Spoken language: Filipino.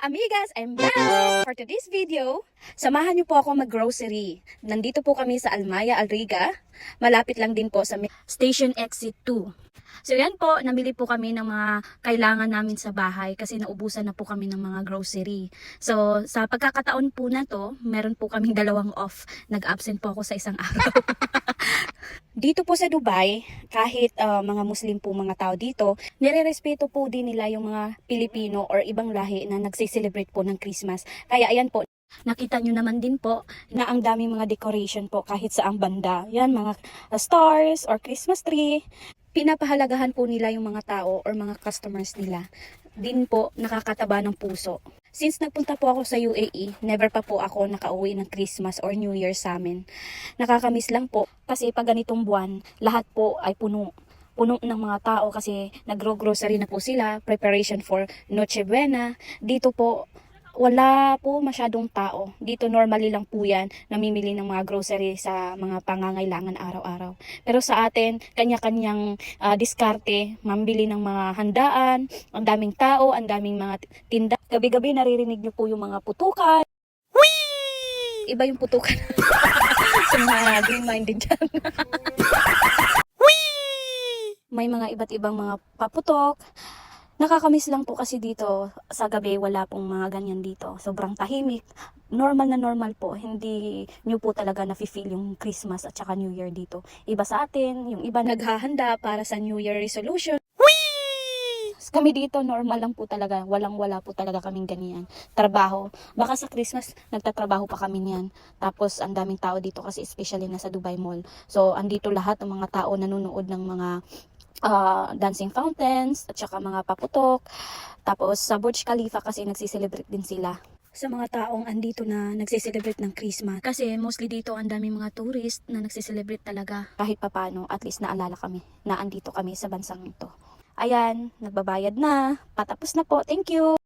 amigas! I'm back! For today's video, samahan niyo po ako mag-grocery. Nandito po kami sa Almaya, Alriga. Malapit lang din po sa Station Exit 2. So yan po, namili po kami ng mga kailangan namin sa bahay kasi naubusan na po kami ng mga grocery. So sa pagkakataon po na to, meron po kaming dalawang off. Nag-absent po ako sa isang araw. Dito po sa Dubai, kahit mga Muslim po mga tao dito, nire-respeto po din nila yung mga Pilipino or ibang lahi na nagse-celebrate po ng Christmas. Kaya ayan po, nakita nyo naman din po na ang daming mga decoration po kahit sa ang banda. Yan, mga stars or Christmas tree. Pinapahalagahan po nila yung mga tao or mga customers nila. Din po nakakataba ng puso. Since nagpunta po ako sa UAE, never pa po ako nakauwi ng Christmas or New Year sa amin. Nakakamiss lang po kasi pag ganitong buwan, lahat po ay puno ng mga tao kasi nagro-grocery na po sila, preparation for Noche Buena. Dito po, wala po masyadong tao. Dito normally lang po yan, namimili ng mga grocery sa mga pangangailangan araw-araw. Pero sa atin, kanya-kanyang diskarte, mambili ng mga handaan, ang daming tao, ang daming mga tinda. Gabi-gabi naririnig niyo po yung mga putukan. Whee! Iba yung putukan sa mga green-minded dyan. May mga iba't ibang mga paputok. Nakakamiss lang po kasi dito sa gabi wala pong mga ganyan dito. Sobrang tahimik. Normal na normal po. Hindi nyo po talaga nafe-feel yung Christmas at saka New Year dito. Iba sa atin, yung iba naghahanda para sa New Year resolution. Kami dito normal lang po talaga. Walang-wala po talaga kaming ganyan. Trabaho. Baka sa Christmas nagtatrabaho pa kami niyan. Tapos ang daming tao dito kasi especially nasa Dubai Mall. So andito lahat ng mga tao nanonood ng mga dancing fountains at saka mga paputok. Tapos sa Burj Khalifa kasi nagsiselebrate din sila sa mga taong andito na nagsiselebrate ng Christmas. Kasi mostly dito ang daming mga tourist na nagsiselebrate talaga. Kahit papano, at least naalala kami na andito kami sa bansang ito. Ayan, nagbabayad na. Patapos na po. Thank you!